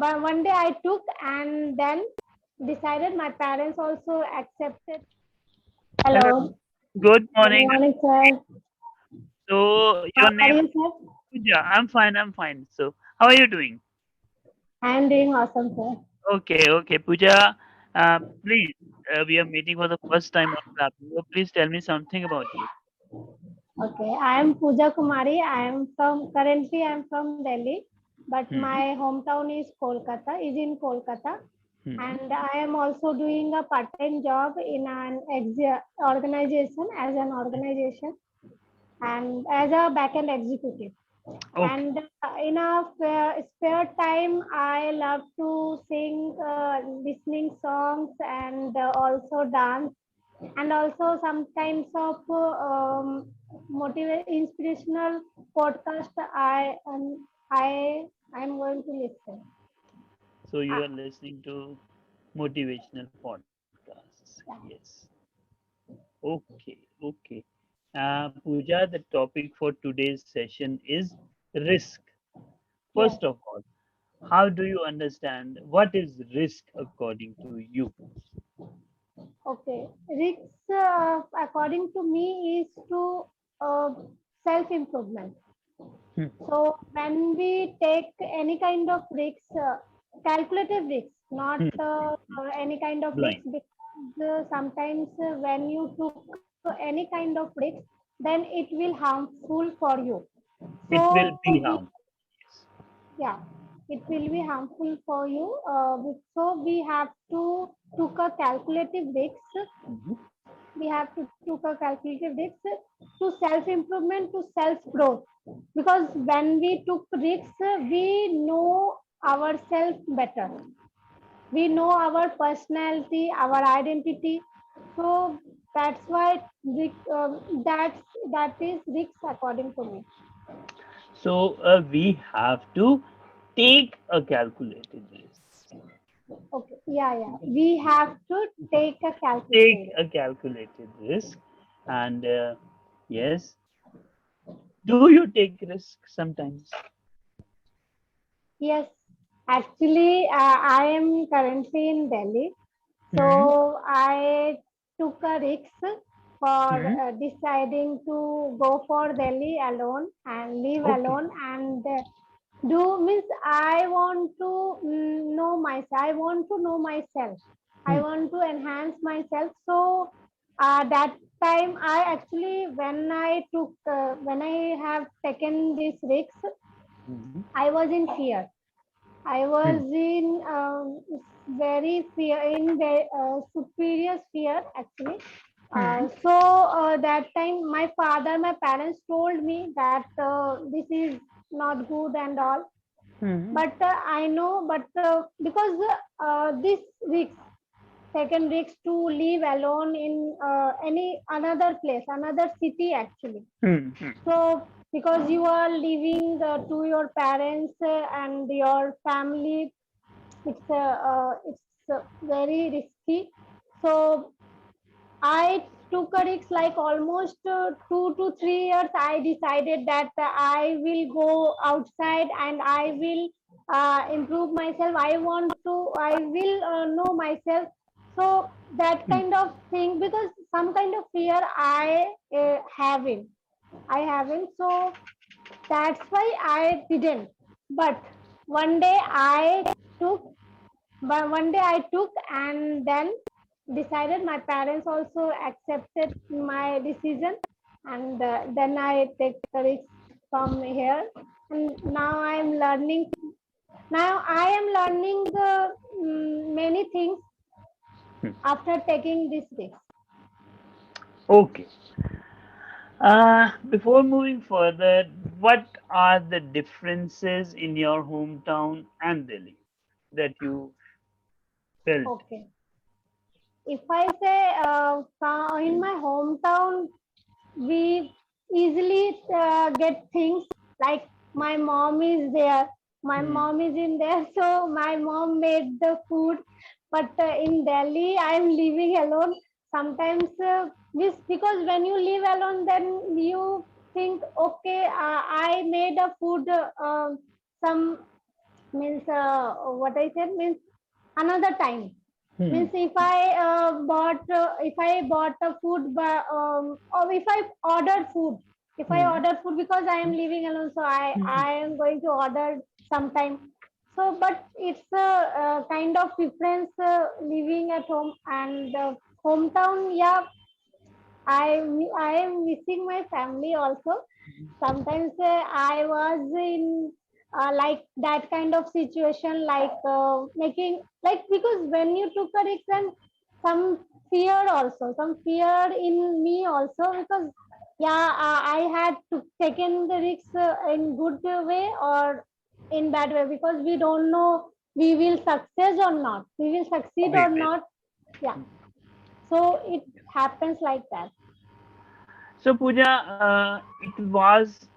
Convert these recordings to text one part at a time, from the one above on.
but one day I took and then decided. My parents also accepted. Hello. Hello. Good Good morning. morning, sir. So How your are name you, is sir? Pooja. I'm fine. I'm fine. So how are you doing? I am doing awesome, sir. Okay, Pooja. Please, we are meeting for the first time on Clapingo. Please tell me something about you. Okay, I am Pooja Kumari. I am from Delhi, but Hmm. my hometown is in Kolkata, Hmm. and I am also doing a part-time job in an organization as an organization and as a backend executive. Okay. And in a spare time, I love to sing, listening songs, and also dance, and also sometimes of inspirational podcast. I am going to listen. So you Uh, are listening to motivational podcasts. yeah, Yes. Okay. Pooja, the topic for today's session is risk. yes. First of all, how do you understand what is risk according to you? Okay. Risks, according to me, is to uh, self improvement. Hmm. So when we take any kind of risks, calculative risks, not Hmm. any kind of risks, Blind. because sometimes when you took any kind of risks, then it will harmful for you. It So will we, be harm. yeah, it will be harmful for you. So we have to took a calculative risks. Mhm. We have to took a calculative risks to self improvement, to self growth, because when we took risks, we know ourselves better, we know our personality, our identity. So that's why that is risks according to me. So we have to take a calculated risk. Okay, yeah, we have to take a Take calculative. a calculated risk, and yes, do you take risk sometimes? Yes, actually, I am currently in Delhi. Hmm. So I took a risk for Hmm. deciding to go for Delhi alone and live Okay. alone, and do means I want to know myself. I want to know myself. I Hmm. want to enhance myself. So that time I actually when I have taken this risk, Hmm. I was in fear. I Hmm. was in very fear, in very superior fear actually. Hmm. So that time, my parents told me that this is not good and all. Hmm. But I know, but because this risk, taken risks to live alone in any another place, another city actually. Hmm. Hmm. So because you are living to your parents and your family, it's very risky. So I took a risk like almost 2 to 3 years. I decided that I will go outside and I will improve myself. I will know myself. So that Hmm. kind of thing, because some kind of fear I haven't. So that's why I didn't. But one day I took, one day I took and then decided. My parents also accepted my decision, and then I take the risk from here. And now I am learning. Now I am learning many things Hmm. after taking this risk. Okay. Before moving further, what are the differences in your hometown and Delhi that you felt? Okay. If I say in my hometown, we easily get things like my mom is there, my Hmm. mom is in there, so my mom made the food. But in Delhi, I am living alone. Sometimes because when you live alone, then you think, okay, I made a food, some means what I said means another time. Hmm. Means if I bought a food, or if I ordered food, if I Hmm. order food because I am living alone, so I Hmm. am going to order sometime. So but it's a kind of difference living at home and hometown. Yeah, I am missing my family also. Sometimes I was in like that kind of situation, like making like, because when you took a risk, and some fear also, some fear in me also, because yeah, I had to taken the risk in good way or in bad way, because we don't know we will success or not, we will succeed We or will. not. Yeah, so it happens like that. So, Pooja, it was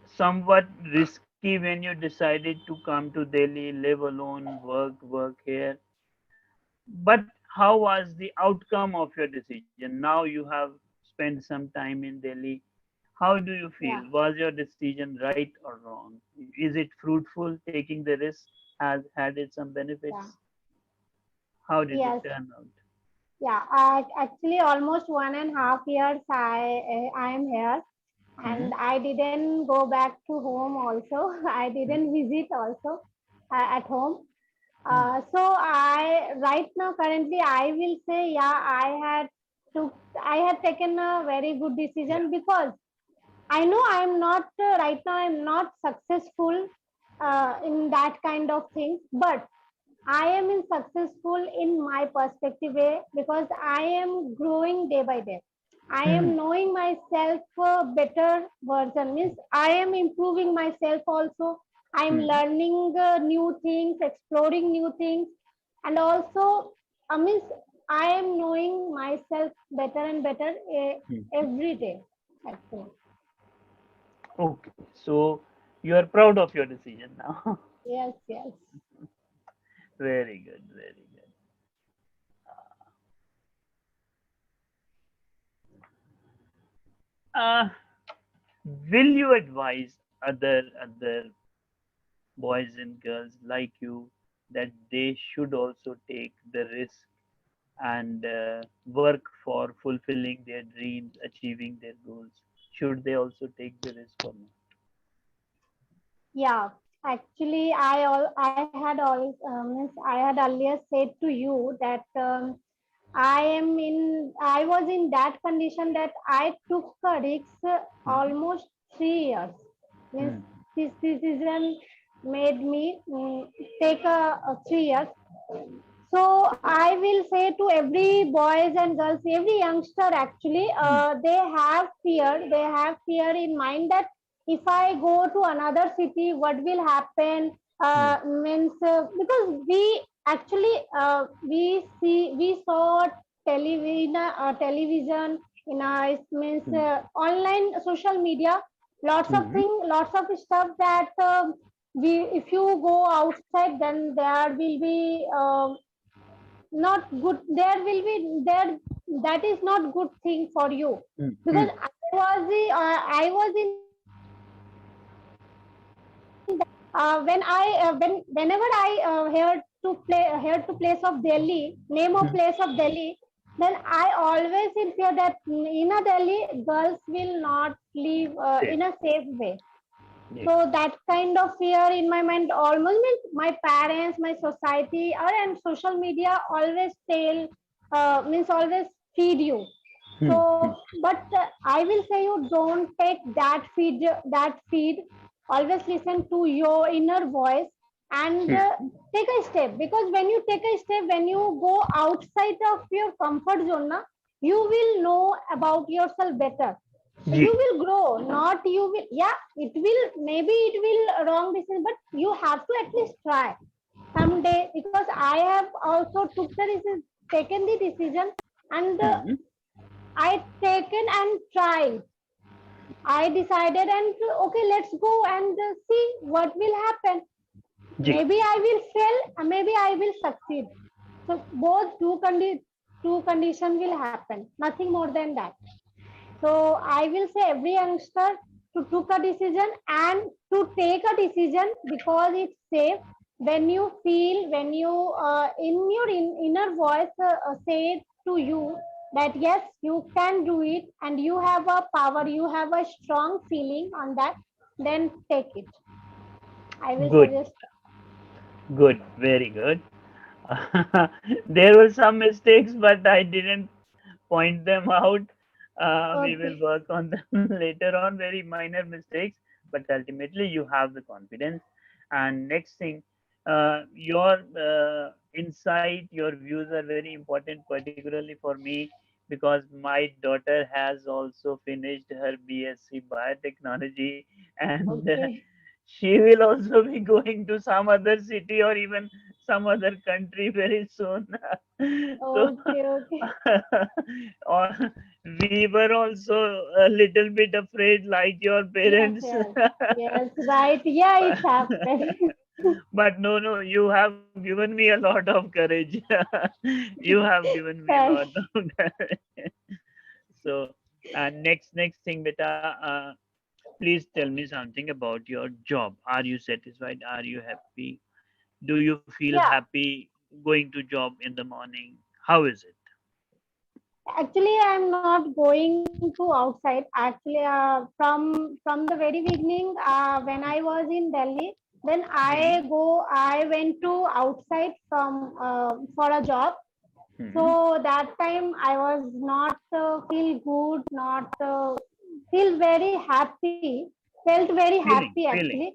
somewhat risky when you decided to come to Delhi, live alone, work here. But how was the outcome of your decision? Now you have spent some time in Delhi. How do you Yeah, feel? Was your decision right or wrong? Is it fruitful? Taking the risk has had it some yeah, benefits? How did it yes. turn out? Yeah, actually, almost 1.5 years I am here, Hmm. and I didn't go back to home. Also, I didn't visit also at home. Hmm. So I right now currently I will say, yeah, took I had taken a very good Yeah. decision, because I know I'm not right now, I'm not successful in that kind of things, but I am in successful in my perspective way, because I am growing day by day. I Hmm. am knowing myself better version, means I am improving myself also. I am Hmm. learning new things, exploring new things, and also means I am knowing myself better and better Hmm. every day. Actually, Okay. So you are proud of your decision now. yes, yes. Very good. Very good. Uh, will you advise other boys and girls like you that they should also take the risk and work for fulfilling their dreams, achieving their goals? Should they also take the risk or not? Yeah, actually, I had earlier said to you that I was in that condition that I took a risk Hmm. almost 3 years. Means Hmm. this decision made me take a 3 years. So I will say to every boys and girls, every youngster actually, Hmm. they have fear. They have fear in mind that if I go to another city, what will happen? Hmm. Means because we actually we saw television in means Hmm. online social media, Hmm. lots of stuff that we if you go outside, then there will be not good, there will be there, that is not good thing for you, Hmm. because Hmm. I was in that condition that whenever I heard to place of Delhi, name of Hmm. place of Delhi, then I always in fear that in a Delhi girls will not live Safe. in a safe way. Yeah. So that kind of fear in my mind almost means my parents, my society, or and social media always tell means always feed you. Hmm. Hmm. So, but I will say you don't take that feed. That feed. Always listen to your inner voice and Hmm. take a step. Because when you take a step, when you go outside of your comfort zone, na, you will know about yourself better. Ji. You will grow, not you will. Yeah, it will. Maybe it will wrong decision, but you have to at least try someday. Because I have also took the decision, taken the decision, and Hmm. I taken and tried. I decided and okay, let's go and see what will happen. Ji. Maybe I will fail, maybe I will succeed. So both two condition will happen. Nothing more than that. So I will say every youngster to took a decision and to take a decision because it's safe, when you feel, when you in your inner voice say to you that yes, you can do it, and you have a power, you have a strong feeling on that, then take it. I will Good, suggest. good, very good. There were some mistakes, but I didn't point them out. We will Okay. work on them later on, very minor mistakes, but ultimately you have the confidence. And next thing, your insight, your views are very important, particularly for me, because my daughter has also finished her BSc biotechnology, and Okay. she will also be going to some other city or even some other country very soon. So Okay. Okay. or we were also a little bit afraid like your Yes, parents. yes, yes, right. Yeah, it happened. But no, no, you have given me a lot of courage. You have given me a lot Thank. of courage. So, next thing, beta, please tell me something about your job. Are you satisfied? Are you happy? Do you feel Yeah, happy going to job in the morning? How is it? actually, I'm not going to outside. Actually, from the very beginning, when I was in Delhi, then Hmm. I went to outside from for a job. So Hmm. that time I was not feel good, not feel very happy. Felt very happy Feeling, actually. feeling,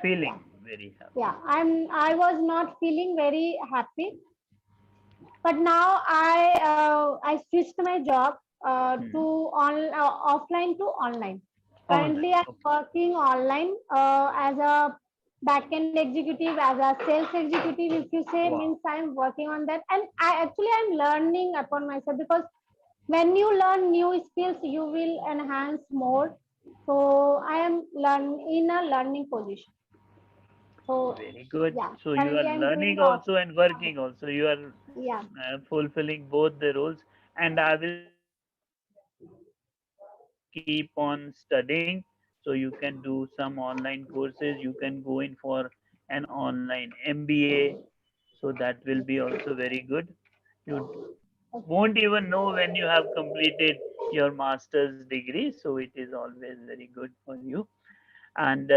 feeling very Yeah, happy. I was not feeling very happy, but now I switched my job to Hmm. offline to online. Currently, Online. I'm Okay. working online as a backend executive, as a sales executive. If you say, means Wow. I'm working on that, and I'm learning upon myself, because when you learn new skills, you will enhance more. So I am learn in a learning position. So Very good. yeah, So you are currently I'm doing learning off. also and working also. You are Yeah. fulfilling both the roles. And I will suggest you keep on studying. So you can do some online courses. You can go in for an online MBA. So that will be also very good. You won't even know when you have completed your master's degree. So it is always very good for you. And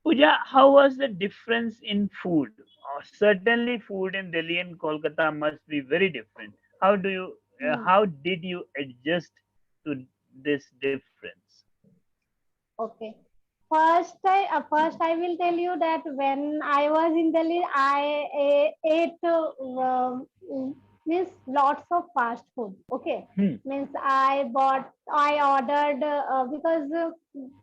Pooja, how was the difference in food? Certainly, food in Delhi and Kolkata must be very different. Hmm. How did you adjust to this difference? Okay. First I will tell you that when I was in Delhi, ate means lots of fast food. Okay, Hmm. means I ordered because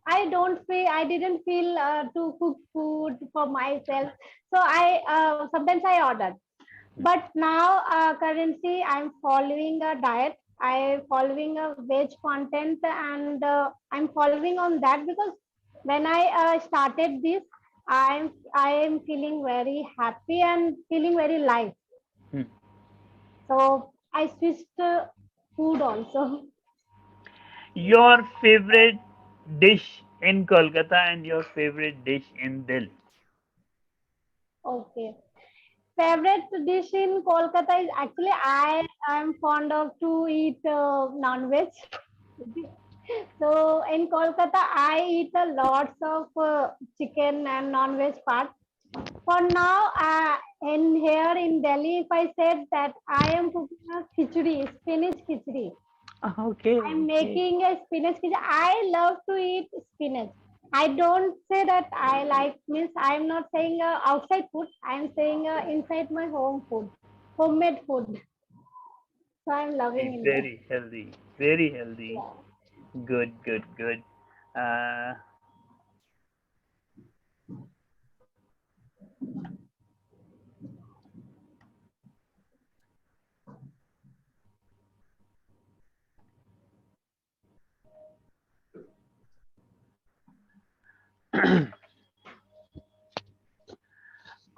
I didn't feel to cook food for myself, so I sometimes I ordered. But now currently I'm following a diet. I'm following a veg content, and I'm following on that, because when I started this, I am feeling very happy and feeling very light. Hmm. So I switched food also. Your favorite dish in Kolkata and your favorite dish in Delhi? Okay. Favorite dish in Kolkata is actually I am fond of to eat non-veg. So in Kolkata, I eat a lots of chicken and non-veg part. For now, in here in Delhi, if I said that I am cooking a khichdi, spinach khichdi. Okay, I'm okay. making a spinach khichdi. I love to eat spinach. I don't say that I like, means I'm not saying outside food. I'm saying inside my home food, homemade food. So I'm loving in that. Very healthy. Very healthy. Yeah. Good, good, good. Uh,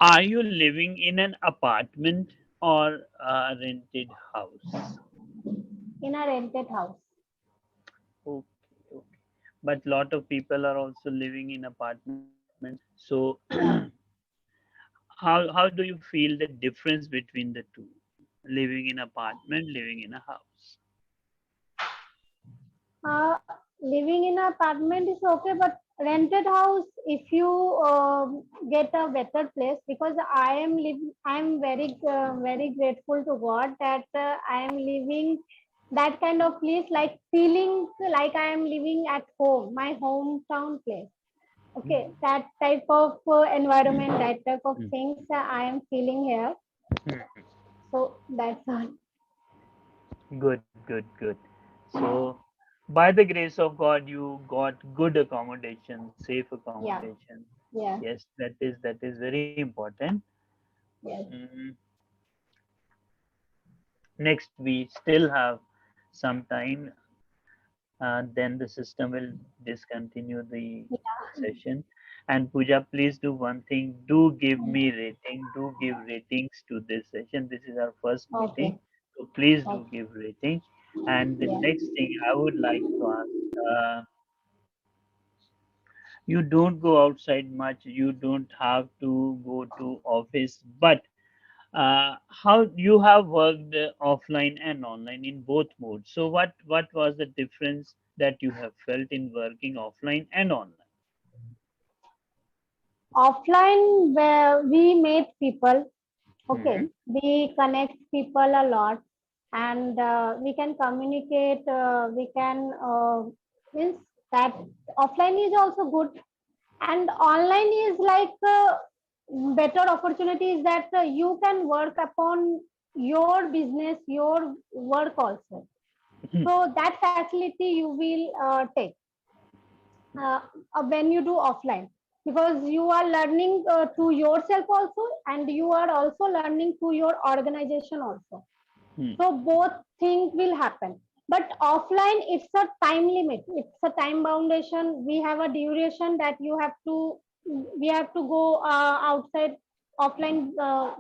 are you living in an apartment or a rented house? In a rented house. Okay, okay. But lot of people are also living in apartments. So Yeah. how do you feel the difference between the two? Living in apartment, living in a house. Living in an apartment is okay, but rented house, if you get a better place, because I am very grateful to God that I am living that kind of place, like feeling like I am living at home, my hometown place. Okay, that type of environment, that type of things I am feeling here. So that's all. Good, good, good. So, by the grace of God, you got good accommodation, safe Yeah, accommodation. yeah, Yes, that is very important. yes. Mm, Next, we still have some time. Then the system will discontinue the session. And Pooja, please do one thing. Do give me rating. Do give ratings to this session. This is our first meeting, Okay, so please do okay, give rating. And the yeah. next thing I would like to ask, you don't go outside much. You don't have to go to office, but how you have worked offline and online in both modes. So what was the difference that you have felt in working offline and online? Offline, where we meet people, okay, Hmm. we connect people a lot, and we can communicate. We can means that offline is also good, and online is like better opportunities that you can work upon your business, your work also. So that facility you will take uh, when you do offline, because you are learning to yourself also, and you are also learning to your organization also. Hmm. So both things will happen. But offline, it's a time limit, it's a time foundation. We have a duration that you have to, we have to go outside offline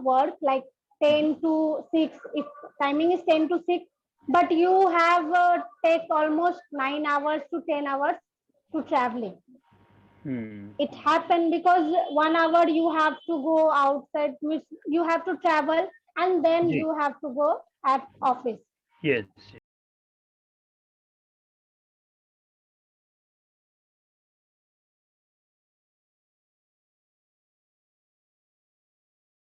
work, like 10 to 6. If timing is 10 to 6, but you have take almost 9 hours to 10 hours to traveling. Hmm. It happened because 1 hour you have to go outside, which you have to travel, and then Ji. you have to go at office. Yes, yes.